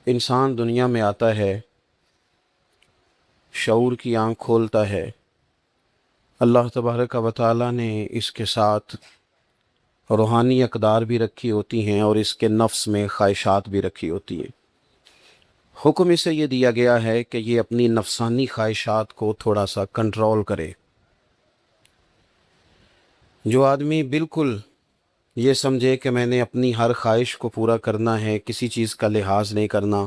انسان دنیا میں آتا ہے، شعور کی آنکھ کھولتا ہے، اللہ تبارک و تعالیٰ نے اس کے ساتھ روحانی اقدار بھی رکھی ہوتی ہیں اور اس کے نفس میں خواہشات بھی رکھی ہوتی ہیں۔ حکم اسے یہ دیا گیا ہے کہ یہ اپنی نفسانی خواہشات کو تھوڑا سا کنٹرول کرے۔ جو آدمی بالکل یہ سمجھے کہ میں نے اپنی ہر خواہش کو پورا کرنا ہے، کسی چیز کا لحاظ نہیں کرنا،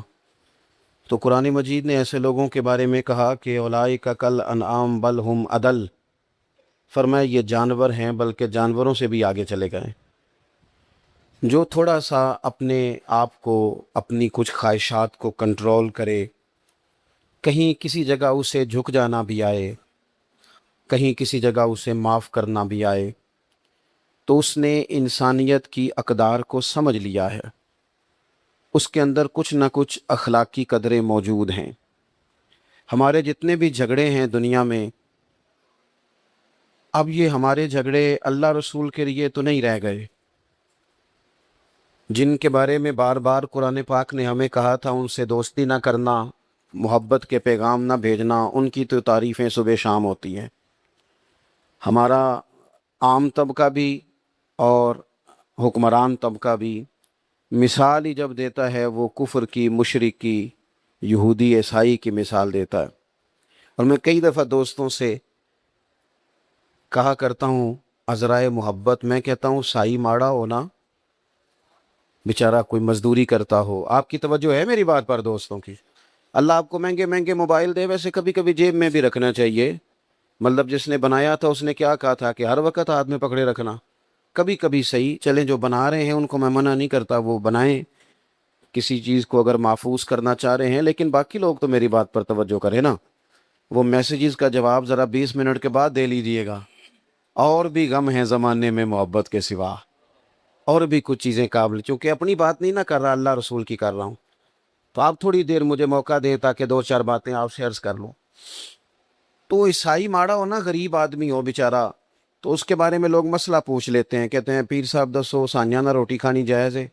تو قرآن مجید نے ایسے لوگوں کے بارے میں کہا کہ اولئک کل انعام بل ہم اضل، فرمایا یہ جانور ہیں بلکہ جانوروں سے بھی آگے چلے گئے۔ جو تھوڑا سا اپنے آپ کو، اپنی کچھ خواہشات کو کنٹرول کرے، کہیں کسی جگہ اسے جھک جانا بھی آئے، کہیں کسی جگہ اسے معاف کرنا بھی آئے، تو اس نے انسانیت کی اقدار کو سمجھ لیا ہے، اس کے اندر کچھ نہ کچھ اخلاقی قدریں موجود ہیں۔ ہمارے جتنے بھی جھگڑے ہیں دنیا میں، اب یہ ہمارے جھگڑے اللہ رسول کے لیے تو نہیں رہ گئے۔ جن کے بارے میں بار بار قرآن پاک نے ہمیں کہا تھا ان سے دوستی نہ کرنا، محبت کے پیغام نہ بھیجنا، ان کی تو تعریفیں صبح شام ہوتی ہیں۔ ہمارا عام طبقہ بھی اور حکمران طبقہ بھی مثال ہی جب دیتا ہے وہ کفر کی، مشرک کی، یہودی عیسائی کی مثال دیتا ہے۔ اور میں کئی دفعہ دوستوں سے کہا کرتا ہوں عذرائے محبت، میں کہتا ہوں سائی ماڑا ہونا، بیچارہ کوئی مزدوری کرتا ہو۔ آپ کی توجہ ہے میری بات پر دوستوں کی؟ اللہ آپ کو مہنگے مہنگے موبائل دے، ویسے کبھی کبھی جیب میں بھی رکھنا چاہیے۔ مطلب جس نے بنایا تھا اس نے کیا کہا تھا کہ ہر وقت ہاتھ میں پکڑے رکھنا، کبھی کبھی صحیح چلیں، جو بنا رہے ہیں ان کو میں منع نہیں کرتا، وہ بنائیں، کسی چیز کو اگر محفوظ کرنا چاہ رہے ہیں، لیکن باقی لوگ تو میری بات پر توجہ کریں نا۔ وہ میسیجز کا جواب ذرا 20 منٹ کے بعد دے لیجئے گا۔ اور بھی غم ہیں زمانے میں محبت کے سوا، اور بھی کچھ چیزیں قابل، چونکہ اپنی بات نہیں نہ کر رہا، اللہ رسول کی کر رہا ہوں، تو آپ تھوڑی دیر مجھے موقع دیں تاکہ دو چار باتیں آپ سے عرض کر لوں۔ تو عیسائی ماڑا ہو نا، غریب آدمی ہو بیچارہ، تو اس کے بارے میں لوگ مسئلہ پوچھ لیتے ہیں، کہتے ہیں پیر صاحب دسو سانجہ نہ روٹی کھانی جائز ہے؟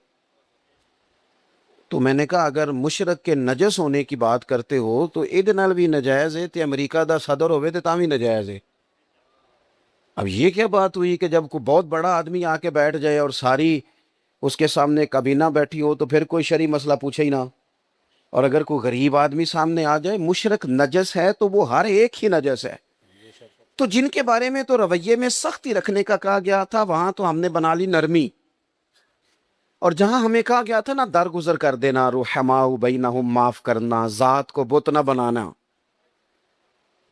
تو میں نے کہا اگر مشرک کے نجس ہونے کی بات کرتے ہو تو ایڈ نال بھی نجائز ہے، تے امریکہ دا صدر ہوئے تے تاں بھی نجائز ہے۔ اب یہ کیا بات ہوئی کہ جب کوئی بہت بڑا آدمی آ کے بیٹھ جائے اور ساری اس کے سامنے کابینہ بیٹھی ہو تو پھر کوئی شرعی مسئلہ پوچھے ہی نہ، اور اگر کوئی غریب آدمی سامنے آ جائے، مشرک نجس ہے تو وہ ہر ایک ہی نجس ہے۔ تو جن کے بارے میں تو رویے میں سختی رکھنے کا کہا گیا تھا، وہاں تو ہم نے بنا لی نرمی، اور جہاں ہمیں کہا گیا تھا نا درگزر کر دینا، رحماء بینہم، معاف کرنا، ذات کو بت نہ بنانا،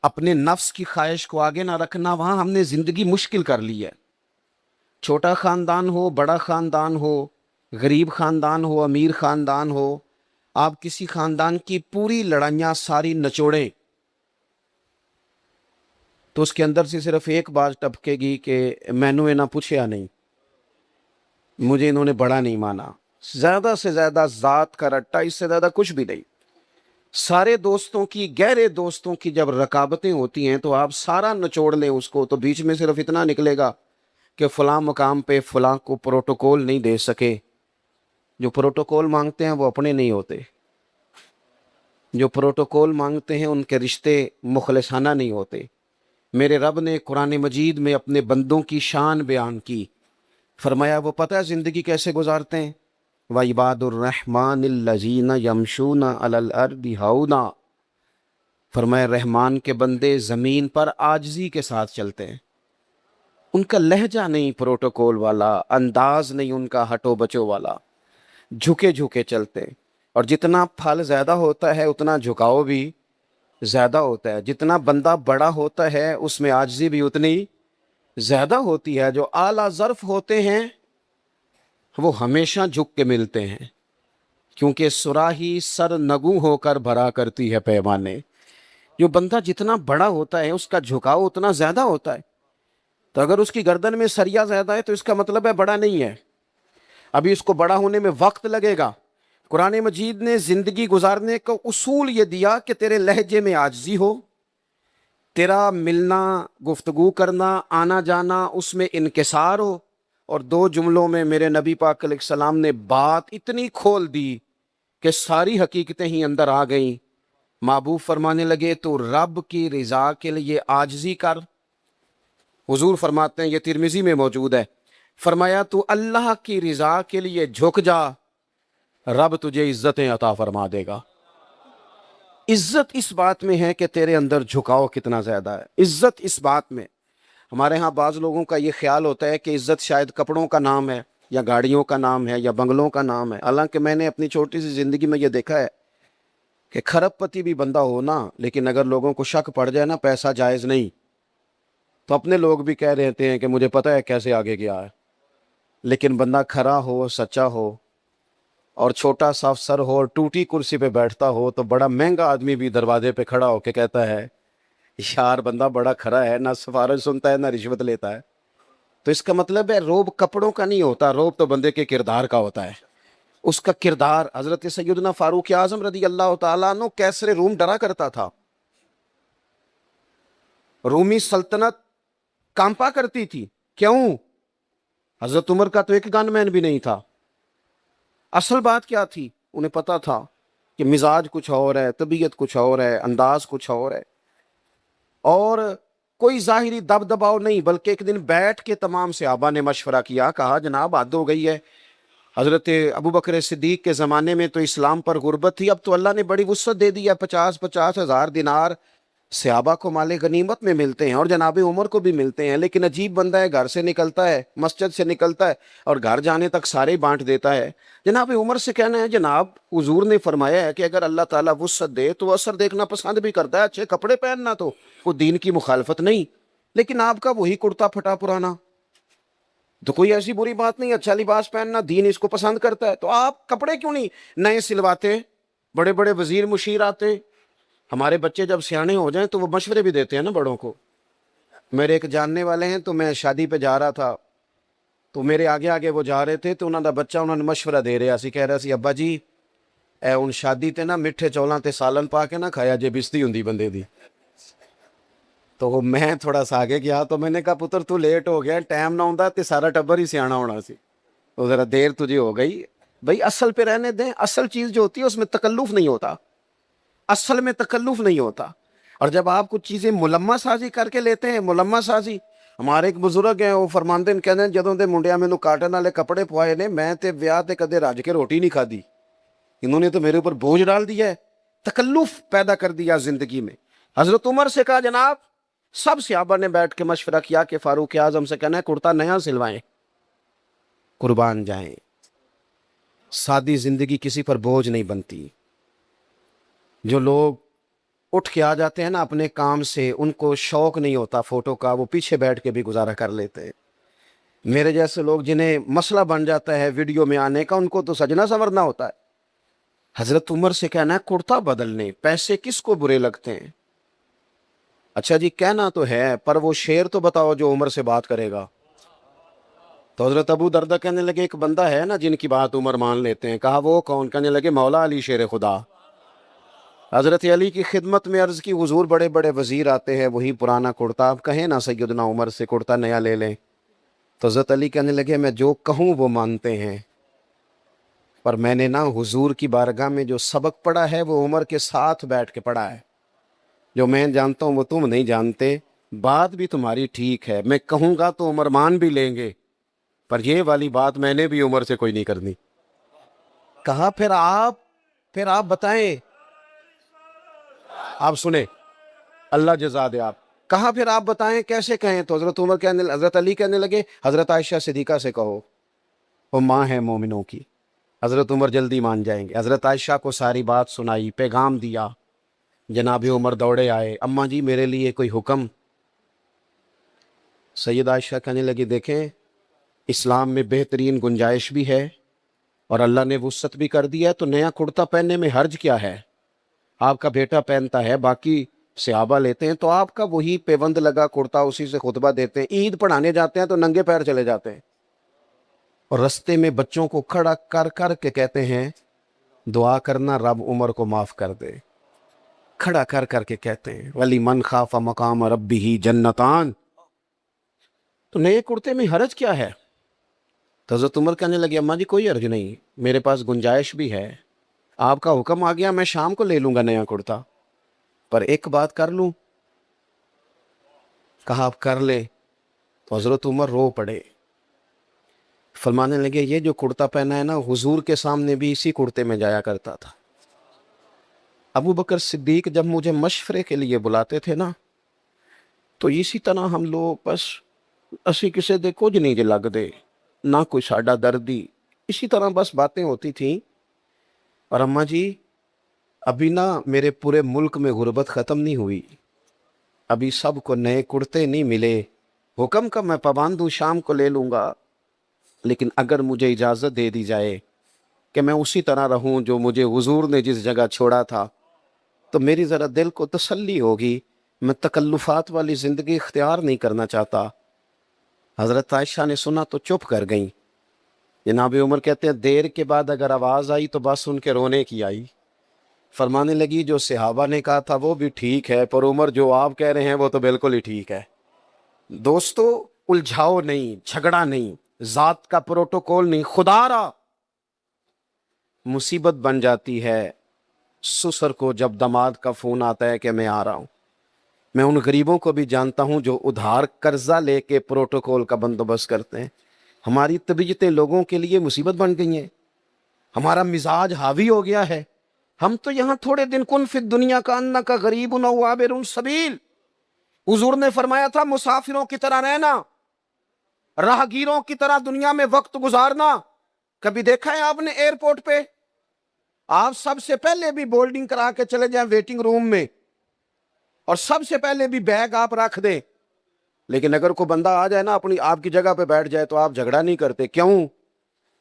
اپنے نفس کی خواہش کو آگے نہ رکھنا، وہاں ہم نے زندگی مشکل کر لی ہے۔ چھوٹا خاندان ہو، بڑا خاندان ہو، غریب خاندان ہو، امیر خاندان ہو، آپ کسی خاندان کی پوری لڑائیاں ساری نچوڑیں تو اس کے اندر سے صرف ایک بات ٹپکے گی کہ میں نے نہ پوچھیا نہیں، مجھے انہوں نے بڑا نہیں مانا۔ زیادہ سے زیادہ ذات کا رٹا، اس سے زیادہ کچھ بھی نہیں۔ سارے دوستوں کی، گہرے دوستوں کی جب رکابتیں ہوتی ہیں تو آپ سارا نچوڑ لیں اس کو، تو بیچ میں صرف اتنا نکلے گا کہ فلاں مقام پہ فلاں کو پروٹوکول نہیں دے سکے۔ جو پروٹوکول مانگتے ہیں وہ اپنے نہیں ہوتے، جو پروٹوکول مانگتے ہیں ان کے رشتے مخلصانہ نہیں ہوتے۔ میرے رب نے قرآن مجید میں اپنے بندوں کی شان بیان کی، فرمایا وہ پتہ ہے زندگی کیسے گزارتے ہیں؟ وَعِبَادُ الرَّحْمَنِ الَّذِينَ يَمْشُونَ عَلَى الْأَرْضِ هَوْنًا، فرمایا رحمان کے بندے زمین پر عاجزی کے ساتھ چلتے ہیں، ان کا لہجہ نہیں پروٹوکول والا، انداز نہیں ان کا ہٹو بچو والا، جھکے جھکے چلتے ہیں۔ اور جتنا پھل زیادہ ہوتا ہے اتنا جھکاؤ بھی زیادہ ہوتا ہے، جتنا بندہ بڑا ہوتا ہے اس میں عاجزی بھی اتنی زیادہ ہوتی ہے۔ جو اعلیٰ ظرف ہوتے ہیں وہ ہمیشہ جھک کے ملتے ہیں، کیونکہ صراحی سر نگوں ہو کر بھرا کرتی ہے پیمانے۔ جو بندہ جتنا بڑا ہوتا ہے اس کا جھکاؤ اتنا زیادہ ہوتا ہے، تو اگر اس کی گردن میں سریا زیادہ ہے تو اس کا مطلب ہے بڑا نہیں ہے، ابھی اس کو بڑا ہونے میں وقت لگے گا۔ قرآن مجید نے زندگی گزارنے کا اصول یہ دیا کہ تیرے لہجے میں عاجزی ہو، تیرا ملنا، گفتگو کرنا، آنا جانا، اس میں انکسار ہو۔ اور دو جملوں میں میرے نبی پاک علیہ السلام نے بات اتنی کھول دی کہ ساری حقیقتیں ہی اندر آ گئیں. محبوب فرمانے لگے تو رب کی رضا کے لیے عاجزی کر. حضور فرماتے ہیں، یہ ترمذی میں موجود ہے، فرمایا تو اللہ کی رضا کے لیے جھک جا، رب تجھے عزتیں عطا فرما دے گا. عزت اس بات میں ہے کہ تیرے اندر جھکاؤ کتنا زیادہ ہے. عزت اس بات میں، ہمارے ہاں بعض لوگوں کا یہ خیال ہوتا ہے کہ عزت شاید کپڑوں کا نام ہے یا گاڑیوں کا نام ہے یا بنگلوں کا نام ہے. حالانکہ میں نے اپنی چھوٹی سی زندگی میں یہ دیکھا ہے کہ کھرب پتی بھی بندہ ہو نا، لیکن اگر لوگوں کو شک پڑ جائے نا پیسہ جائز نہیں، تو اپنے لوگ بھی کہہ رہتے ہیں کہ مجھے پتہ ہے کیسے آگے گیا ہے. لیکن بندہ کھرا ہو، سچا ہو اور چھوٹا سا افسر ہو اور ٹوٹی کرسی پہ بیٹھتا ہو تو بڑا مہنگا آدمی بھی دروازے پہ کھڑا ہو کے کہتا ہے یار بندہ بڑا کھرا ہے، نہ سفارش سنتا ہے نہ رشوت لیتا ہے. تو اس کا مطلب ہے روب کپڑوں کا نہیں ہوتا، روب تو بندے کے کردار کا ہوتا ہے. اس کا کردار. حضرت سیدنا فاروق اعظم رضی اللہ تعالیٰ عنہ کیسر روم ڈرا کرتا تھا، رومی سلطنت کانپا کرتی تھی. کیوں؟ حضرت عمر کا تو ایک گن مین بھی نہیں تھا. اصل بات کیا تھی؟ انہیں پتا تھا کہ مزاج کچھ اور ہے، طبیعت کچھ اور ہے، انداز کچھ اور ہے، اور کوئی ظاہری دب دباؤ نہیں، بلکہ ایک دن بیٹھ کے تمام صحابہ نے مشورہ کیا، کہا جناب حد ہو گئی ہے. حضرت ابو بکر صدیق کے زمانے میں تو اسلام پر غربت تھی، اب تو اللہ نے بڑی وسعت دے دی ہے، 50,000 دینار صحابہ کو مال غنیمت میں ملتے ہیں اور جناب عمر کو بھی ملتے ہیں. لیکن عجیب بندہ ہے، گھر سے نکلتا ہے، مسجد سے نکلتا ہے اور گھر جانے تک سارے بانٹ دیتا ہے. جناب عمر سے کہنا ہے جناب حضور نے فرمایا ہے کہ اگر اللہ تعالیٰ وسعت دے تو وہ اثر دیکھنا پسند بھی کرتا ہے، اچھے کپڑے پہننا تو وہ دین کی مخالفت نہیں، لیکن آپ کا وہی کرتا پھٹا پرانا تو کوئی ایسی بری بات نہیں. اچھا لباس پہننا دین اس کو پسند کرتا ہے، تو آپ کپڑے کیوں نہیں نئے سلواتے؟ بڑے بڑے وزیر مشیر آتے. ہمارے بچے جب سیانے ہو جائیں تو وہ مشورے بھی دیتے ہیں نا بڑوں کو. میرے ایک جاننے والے ہیں، تو میں شادی پہ جا رہا تھا تو میرے آگے آگے وہ جا رہے تھے، تو انہوں نے بچہ انہوں نے مشورہ دے رہا سی، کہہ رہا سی ابا جی اے ان شادی تے نا میٹھے چولاں تے سالن پا کے نہ کھایا جے بستی ہوندی بندے دی. تو میں تھوڑا سا آگے گیا تو میں نے کہا پتر تو لیٹ ہو گیا، ٹائم نہ ہوندا تے سارا ٹبر ہی سیانا ہونا سی، تو ذرا دیر تجھے ہو گئی. بھائی اصل پہ رہنے دیں، اصل چیز جو ہوتی ہے اس میں تکلف نہیں ہوتا، اصل میں تکلف نہیں ہوتا. اور جب آپ کچھ چیزیں ملمہ سازی کر کے لیتے ہیں، ملمہ سازی. ہمارے ایک بزرگ ہیں وہ فرماندے ہیں، کہتے ہیں جدوں دے منڈیاں مینوں کاٹن والے کپڑے پوائے نے، میں تے بیاہ تے کدے رج کے روٹی نہیں کھادی، انہوں نے تو میرے اوپر بوجھ ڈال دیا ہے، تکلف پیدا کر دیا زندگی میں. حضرت عمر سے کہا جناب، سب صحابہ نے بیٹھ کے مشورہ کیا کہ فاروق اعظم سے کہنا ہے کرتا نیا سلوائیں، قربان جائیں. سادی زندگی کسی پر بوجھ نہیں بنتی. جو لوگ اٹھ کے آ جاتے ہیں نا اپنے کام سے، ان کو شوق نہیں ہوتا فوٹو کا، وہ پیچھے بیٹھ کے بھی گزارا کر لیتے ہیں. میرے جیسے لوگ جنہیں مسئلہ بن جاتا ہے ویڈیو میں آنے کا، ان کو تو سجنا سنورنا ہوتا ہے. حضرت عمر سے کہنا ہے کرتا بدلنے، پیسے کس کو برے لگتے ہیں؟ اچھا جی کہنا تو ہے، پر وہ شعر تو بتاؤ جو عمر سے بات کرے گا. تو حضرت ابو دردہ کہنے لگے ایک بندہ ہے نا جن کی بات عمر مان لیتے ہیں. کہا وہ کون؟ کہنے لگے مولا علی شیر خدا. حضرت علی کی خدمت میں عرض کی حضور بڑے بڑے وزیر آتے ہیں وہی پرانا کرتا، آپ کہیں نا سیدنا عمر سے کرتا نیا لے لیں. تو حضرت علی کہنے لگے میں جو کہوں وہ مانتے ہیں، پر میں نے نا حضور کی بارگاہ میں جو سبق پڑھا ہے وہ عمر کے ساتھ بیٹھ کے پڑھا ہے. جو میں جانتا ہوں وہ تم نہیں جانتے. بات بھی تمہاری ٹھیک ہے، میں کہوں گا تو عمر مان بھی لیں گے، پر یہ والی بات میں نے بھی عمر سے کوئی نہیں کرنی. کہا پھر آپ بتائیں، آپ سنیں اللہ جزا دے آپ. کہا پھر آپ بتائیں کیسے کہیں؟ تو حضرت علی کہنے لگے حضرت عائشہ صدیقہ سے کہو، وہ ماں ہے مومنوں کی. حضرت عمر جلدی مان جائیں گے. حضرت عائشہ کو ساری بات سنائی، پیغام دیا. جناب عمر دوڑے آئے، اماں جی میرے لیے کوئی حکم؟ سید عائشہ کہنے لگی دیکھیں اسلام میں بہترین گنجائش بھی ہے اور اللہ نے وسعت بھی کر دیا ہے، تو نیا کرتا پہننے میں حرج کیا ہے؟ آپ کا بیٹا پہنتا ہے، باقی صحابہ لیتے ہیں، تو آپ کا وہی پیوند لگا کرتا اسی سے خطبہ دیتے ہیں. عید پڑھانے جاتے ہیں تو ننگے پیر چلے جاتے ہیں اور رستے میں بچوں کو کھڑا کر کر کے کہتے ہیں دعا کرنا رب عمر کو معاف کر دے. کھڑا کر کر کے کہتے ہیں ولی من خاف مقام ربہ جنتان. تو نئے کرتے میں حرج کیا ہے؟ تو حضرت عمر کہنے لگے اماں جی کوئی حرج نہیں، میرے پاس گنجائش بھی ہے آپ کا حکم آ گیا میں شام کو لے لوں گا نیا کرتا، پر ایک بات کر لوں؟ کہا آپ کر لے۔ تو حضرت عمر رو پڑے، فرمانے لگے یہ جو کرتا پہنا ہے نا، حضور کے سامنے بھی اسی کرتے میں جایا کرتا تھا۔ ابو بکر صدیق جب مجھے مشورے کے لیے بلاتے تھے نا، تو اسی طرح ہم لوگ بس اسی کسی دے کچھ نہیں جے لگ دے، نہ کوئی ساڈا دردی، اسی طرح بس باتیں ہوتی تھیں۔ اور اماں جی ابھی نا میرے پورے ملک میں غربت ختم نہیں ہوئی، ابھی سب کو نئے کرتے نہیں ملے، حکم کا میں پابند ہوں، شام کو لے لوں گا، لیکن اگر مجھے اجازت دے دی جائے کہ میں اسی طرح رہوں جو مجھے حضور نے جس جگہ چھوڑا تھا، تو میری ذرا دل کو تسلی ہوگی، میں تکلفات والی زندگی اختیار نہیں کرنا چاہتا۔ حضرت عائشہ نے سنا تو چپ کر گئیں۔ جناب عمر کہتے ہیں دیر کے بعد اگر آواز آئی تو بس ان کے رونے کی آئی۔ فرمانے لگی جو صحابہ نے کہا تھا وہ بھی ٹھیک ہے، پر عمر جو آپ کہہ رہے ہیں وہ تو بالکل ہی ٹھیک ہے۔ دوستو الجھاؤ نہیں، جھگڑا نہیں، ذات کا پروٹوکول نہیں، خدا را مصیبت بن جاتی ہے سسر کو جب داماد کا فون آتا ہے کہ میں آ رہا ہوں۔ میں ان غریبوں کو بھی جانتا ہوں جو ادھار قرضہ لے کے پروٹوکول کا بندوبست کرتے ہیں۔ ہماری طبیعتیں لوگوں کے لیے مصیبت بن گئی ہیں، ہمارا مزاج حاوی ہو گیا ہے۔ ہم تو یہاں تھوڑے دن کن فی الدنیا کا انہ کا غریب او عابر سبیل، حضور نے فرمایا تھا مسافروں کی طرح رہنا، راہگیروں کی طرح دنیا میں وقت گزارنا۔ کبھی دیکھا ہے آپ نے ایئرپورٹ پہ آپ سب سے پہلے بھی بولڈنگ کرا کے چلے جائیں ویٹنگ روم میں، اور سب سے پہلے بھی بیگ آپ رکھ دیں، لیکن اگر کوئی بندہ آ جائے نا اپنی آپ کی جگہ پہ بیٹھ جائے تو آپ جھگڑا نہیں کرتے، کیوں؟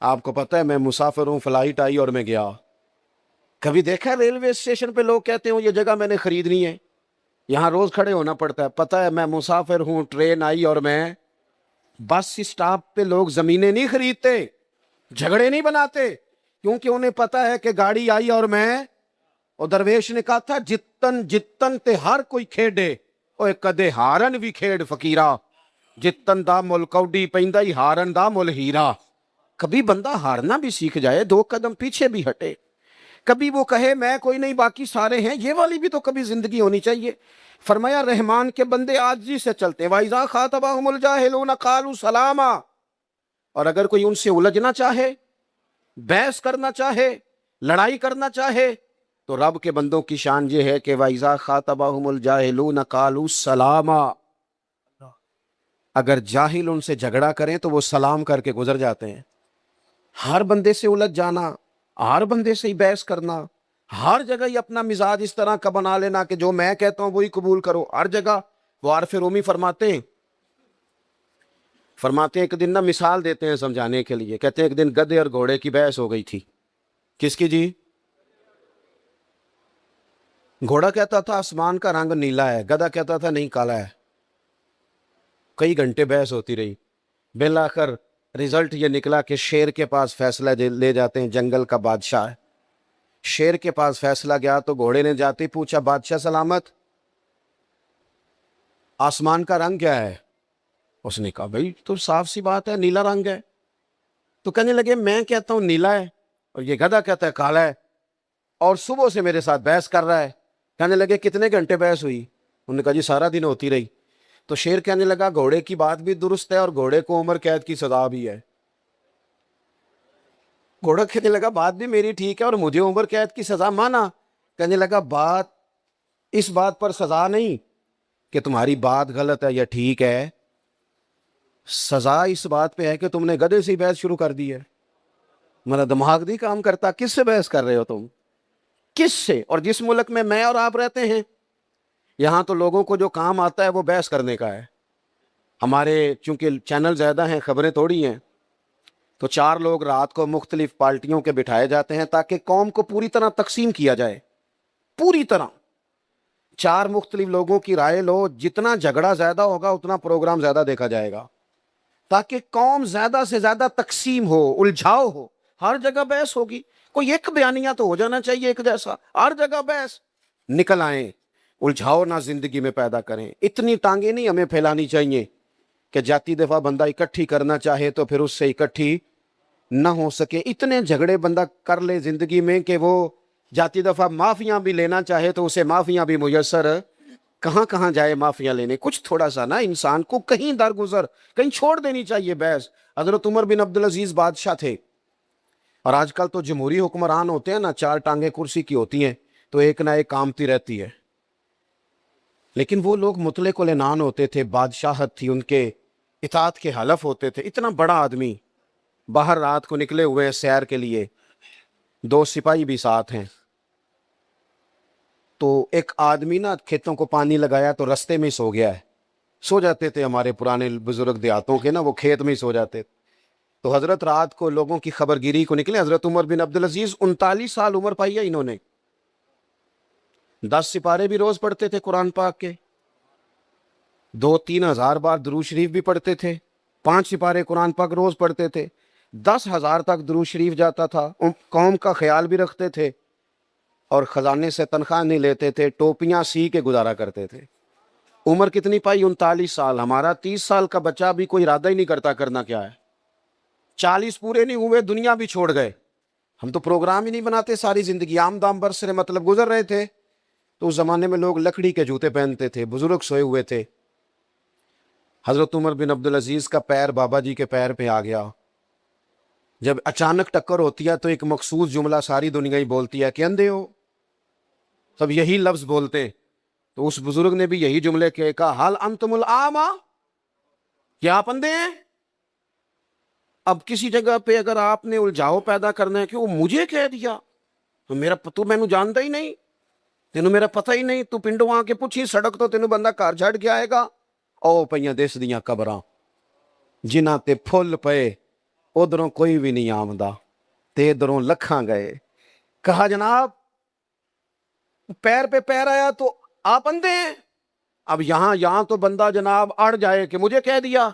آپ کو پتہ ہے میں مسافر ہوں، فلائٹ آئی اور میں گیا۔ کبھی دیکھا ہے ریلوے اسٹیشن پہ لوگ کہتے ہیں یہ جگہ میں نے خریدنی ہے، یہاں روز کھڑے ہونا پڑتا ہے، پتہ ہے میں مسافر ہوں، ٹرین آئی اور میں بس اسٹاپ پہ لوگ زمینیں نہیں خریدتے، جھگڑے نہیں بناتے، کیونکہ انہیں پتہ ہے کہ گاڑی آئی اور میں۔ اور درویش نے کہا تھا جتن جتن تے ہر کوئی کھیڈے، اوے کدے ہارن بھی کھیڈ فقیرا، جتن دا مل کوڈی پیندا ہی ہارن دا مل ہیرا۔ کبھی بندہ ہارنا بھی سیکھ جائے، دو قدم پیچھے بھی ہٹے، کبھی وہ کہے میں کوئی نہیں باقی سارے ہیں، یہ والی بھی تو کبھی زندگی ہونی چاہیے۔ فرمایا رحمان کے بندے عاجزی سے چلتے ہیں، وَإِذَا خَاطَبَهُمُ الْجَاهِلُونَ قَالُوا سَلَامًا، اور اگر کوئی ان سے الجھنا چاہے، بحث کرنا چاہے، لڑائی کرنا چاہے، تو رب کے بندوں کی شان یہ ہے کہ وَإِذَا خَاطَبَهُمُ الْجَاهِلُونَ قَالُوا سَلَامًا، اگر جاہل ان سے جھگڑا کریں تو وہ سلام کر کے گزر جاتے ہیں۔ ہر بندے سے الجھ جانا، ہر بندے سے ہی بحث کرنا، ہر جگہ ہی اپنا مزاج اس طرح کا بنا لینا کہ جو میں کہتا ہوں وہی قبول کرو ہر جگہ۔ وہ عارف رومی فرماتے ہیں ایک دن نا مثال دیتے ہیں سمجھانے کے لیے، کہتے ہیں ایک دن گدھے اور گھوڑے کی بحث ہو گئی تھی۔ کس کی جی؟ گھوڑا کہتا تھا آسمان کا رنگ نیلا ہے، گدھا کہتا تھا نہیں کالا ہے۔ کئی گھنٹے بحث ہوتی رہی، بالآخر رزلٹ یہ نکلا کہ شیر کے پاس فیصلہ لے جاتے ہیں، جنگل کا بادشاہ ہے، شیر کے پاس فیصلہ گیا تو گھوڑے نے جاتے پوچھا بادشاہ سلامت، آسمان کا رنگ کیا ہے؟ اس نے کہا بھائی تو صاف سی بات ہے نیلا رنگ ہے۔ تو کہنے لگے میں کہتا ہوں نیلا ہے اور یہ گدھا کہتا ہے کالا ہے، اور صبح سے میرے ساتھ بحث کر رہا ہے۔ کہنے لگے کتنے گھنٹے بحث ہوئی؟ انہوں نے کہا جی سارا دن ہوتی رہی۔ تو شیر کہنے لگا گھوڑے کی بات بھی درست ہے اور گھوڑے کو عمر قید کی سزا بھی ہے۔ گھوڑا کہنے لگا بات بھی میری ٹھیک ہے اور مجھے عمر قید کی سزا مانا۔ کہنے لگا بات اس بات پر سزا نہیں کہ تمہاری بات غلط ہے یا ٹھیک ہے، سزا اس بات پہ ہے کہ تم نے گدھے سے بحث شروع کر دی ہے۔ میرا دماغ نہیں کام کرتا، کس سے بحث کر رہے ہو تم؟ کس سے؟ اور جس ملک میں اور آپ رہتے ہیں یہاں تو لوگوں کو جو کام آتا ہے وہ بحث کرنے کا ہے۔ ہمارے چونکہ چینل زیادہ ہیں، خبریں تھوڑی ہیں، تو 4 لوگ رات کو مختلف پارٹیوں کے بٹھائے جاتے ہیں تاکہ قوم کو پوری طرح تقسیم کیا جائے، پوری طرح 4 مختلف لوگوں کی رائے لو، جتنا جھگڑا زیادہ ہوگا اتنا پروگرام زیادہ دیکھا جائے گا، تاکہ قوم زیادہ سے زیادہ تقسیم ہو، الجھاؤ ہو، ہر جگہ بحث ہوگی، کوئی ایک بیانیہ تو ہو جانا چاہیے ایک جیسا، ہر جگہ بحث۔ نکل آئیں، الجھاؤ نہ زندگی میں پیدا کریں، اتنی ٹانگیں نہیں ہمیں پھیلانی چاہیے کہ جاتی دفعہ بندہ اکٹھی کرنا چاہے تو پھر اس سے اکٹھی نہ ہو سکے۔ اتنے جھگڑے بندہ کر لے زندگی میں کہ وہ جاتی دفعہ معافیاں بھی لینا چاہے تو اسے معافیاں بھی میسر کہاں کہاں جائے معافیاں لینے. کچھ تھوڑا سا نا انسان کو کہیں درگزر کہیں چھوڑ دینی چاہیے بحث. حضرت عمر بن عبدالعزیز بادشاہ تھے, اور آج کل تو جمہوری حکمران ہوتے ہیں نا, 4 ٹانگیں کرسی کی ہوتی ہیں تو ایک نہ ایک کامتی رہتی ہے. لیکن وہ لوگ مطلق العنان ہوتے تھے, بادشاہت تھی ان کے, اطاعت کے حلف ہوتے تھے. اتنا بڑا آدمی باہر رات کو نکلے ہوئے ہیں سیر کے لیے, 2 سپاہی بھی ساتھ ہیں. تو ایک آدمی نا کھیتوں کو پانی لگایا تو رستے میں ہی سو گیا ہے. سو جاتے تھے ہمارے پرانے بزرگ دیہاتوں کے نا, وہ کھیت میں ہی سو جاتے تھے. تو حضرت رات کو لوگوں کی خبر گیری کو نکلے. حضرت عمر بن عبدالعزیز 39 سال عمر پائی ہے انہوں نے. 10 سپارے بھی روز پڑھتے تھے قرآن پاک کے, 2-3 ہزار بار درود شریف بھی پڑھتے تھے, 5 سپارے قرآن پاک روز پڑھتے تھے, 10,000 تک درود شریف جاتا تھا. قوم کا خیال بھی رکھتے تھے, اور خزانے سے تنخواہ نہیں لیتے تھے, ٹوپیاں سی کے گزارا کرتے تھے. عمر کتنی پائی؟ 39 سال. ہمارا 30 سال کا بچہ بھی کوئی ارادہ ہی نہیں کرتا کرنا کیا ہے. 40 پورے نہیں ہوئے دنیا بھی چھوڑ گئے. ہم تو پروگرام ہی نہیں بناتے, ساری زندگی عام دام برسر مطلب گزر رہے تھے. تو اس زمانے میں لوگ لکڑی کے جوتے پہنتے تھے, بزرگ سوئے ہوئے تھے. حضرت عمر بن عبدالعزیز کا پیر بابا جی کے پیر پہ آ گیا. جب اچانک ٹکر ہوتی ہے تو ایک مخصوص جملہ ساری دنیا ہی بولتی ہے کہ اندھے ہو, سب یہی لفظ بولتے. تو اس بزرگ نے بھی یہی جملے کہا, حال انتم الاعمى, کیا آپ اندھے ہیں؟ اب کسی جگہ پہ اگر آپ نے الجھاؤ پیدا کرنا ہے کہ وہ مجھے کہہ دیا, تو میں جانتا ہی نہیں, تینوں میرا پتہ ہی نہیں, تو پنڈوں آ کے پوچھی سڑک تو تینوں بندہ گھر چھڑ کے آئے گا. او پئیاں دس دیاں قبراں جنہ تے پھل پئے, ادھروں کوئی بھی نہیں آمدا, تے ادھروں لکھاں گئے. کہا جناب پیر پہ پیر آیا تو آپ اندھے ہیں. اب یہاں تو بندہ جناب اڑ جائے کہ مجھے کہہ دیا,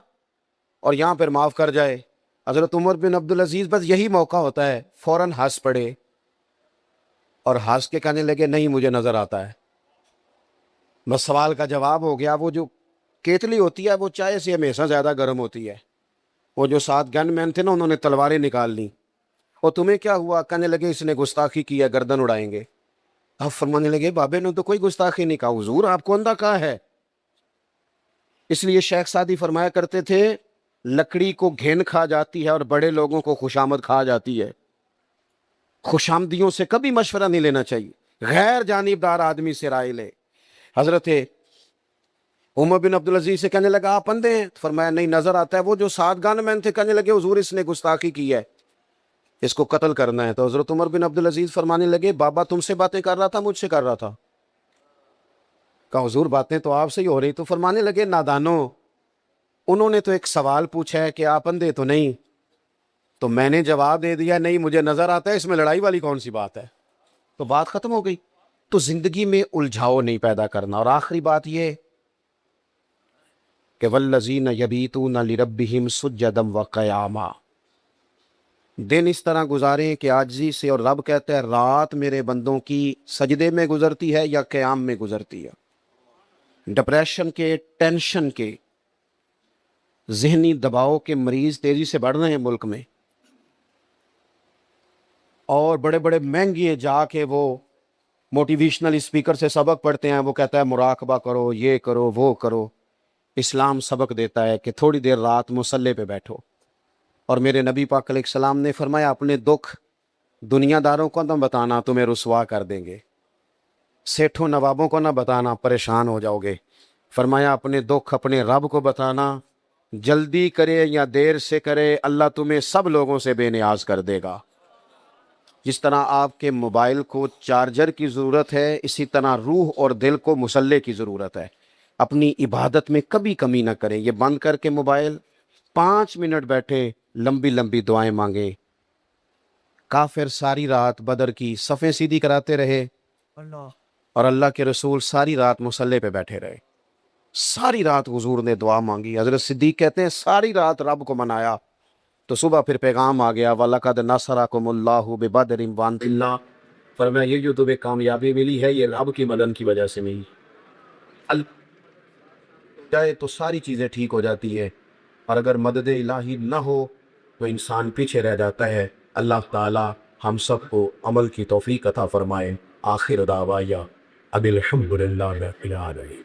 اور یہاں پھر معاف کر جائے. حضرت عمر بن عبدالعزیز بس یہی موقع ہوتا ہے, فوراً ہنس پڑے اور ہنس کے کہنے لگے نہیں مجھے نظر آتا ہے. بس سوال کا جواب ہو گیا. وہ جو کیتلی ہوتی ہے وہ چائے سے ہمیشہ زیادہ گرم ہوتی ہے. وہ جو 7 گن مین تھے نا, انہوں نے تلواریں نکال لی. اور تمہیں کیا ہوا؟ کہنے لگے اس نے گستاخی کی ہے, گردن اڑائیں گے. اب فرمانے لگے بابے نے تو کوئی گستاخی نہیں کہا. حضور آپ کو اندھا کہا ہے. اس لیے شیخ سعدی فرمایا کرتے تھے, لکڑی کو گھن کھا جاتی ہے اور بڑے لوگوں کو خوشامد کھا جاتی ہے. خوشامدیوں سے کبھی مشورہ نہیں لینا چاہیے, غیر جانبدار آدمی سے رائے لے. حضرت عمر بن عبدالعزیز سے کہنے لگا آپ اندھے ہیں؟ فرمایا نہیں نظر آتا ہے. وہ جو 7 گن مین تھے کہنے لگے حضور اس نے گستاخی کی ہے, اس کو قتل کرنا ہے. تو حضرت عمر بن عبدالعزیز فرمانے لگے بابا تم سے باتیں کر رہا تھا مجھ سے کر رہا تھا؟ کہا حضور باتیں تو آپ سے ہی ہو رہی. تو فرمانے لگے نادانو, انہوں نے تو ایک سوال پوچھا ہے کہ آپ اندھے تو نہیں, تو میں نے جواب دے دیا نہیں مجھے نظر آتا ہے, اس میں لڑائی والی کون سی بات ہے؟ تو بات ختم ہو گئی. تو زندگی میں الجھاؤ نہیں پیدا کرنا. اور آخری بات یہ کہ والذین یبیتون لربہم سجدا وقیاما, دن اس طرح گزاریں کہ عاجزی سے, اور رب کہتا ہے رات میرے بندوں کی سجدے میں گزرتی ہے یا قیام میں گزرتی ہے. ڈپریشن کے, ٹینشن کے, ذہنی دباؤ کے مریض تیزی سے بڑھ رہے ہیں ملک میں, اور بڑے بڑے مہنگے جا کے وہ موٹیویشنل اسپیکر سے سبق پڑھتے ہیں. وہ کہتا ہے مراقبہ کرو, یہ کرو, وہ کرو. اسلام سبق دیتا ہے کہ تھوڑی دیر رات مصلے پہ بیٹھو. اور میرے نبی پاک علیہ السلام نے فرمایا اپنے دکھ دنیا داروں کو نہ بتانا, تمہیں رسوا کر دیں گے. سیٹھوں نوابوں کو نہ بتانا, پریشان ہو جاؤ گے. فرمایا اپنے دکھ اپنے رب کو بتانا, جلدی کرے یا دیر سے کرے اللہ تمہیں سب لوگوں سے بے نیاز کر دے گا. جس طرح آپ کے موبائل کو چارجر کی ضرورت ہے, اسی طرح روح اور دل کو مصلے کی ضرورت ہے. اپنی عبادت میں کبھی کمی نہ کریں. یہ بند کر کے موبائل 5 منٹ بیٹھے, لمبی لمبی دعائیں مانگیں. کافر ساری رات بدر کی صفیں سیدھی کراتے رہے, اور اللہ کے رسول ساری رات مصلے پہ بیٹھے رہے. ساری رات حضور نے دعا مانگی. حضرت صدیق کہتے ہیں ساری رات رب کو منایا, تو صبح پھر پیغام آ گیا وَلَقَدْ نَصَرَكُمُ اللَّهُ بِبَدْرٍ وَأَنْتُمْ أَذِلَّةٌ. فرمایا یہ جو تمہیں کامیابی ملی ہے یہ رب کی مدد کی وجہ سے ملی. جائے تو ساری چیزیں ٹھیک ہو جاتی ہے, اور اگر مدد الہی نہ ہو تو انسان پیچھے رہ جاتا ہے. اللہ تعالی ہم سب کو عمل کی توفیق عطا فرمائے۔ آخر دعوایا اب الحمد للہ رب العالمین۔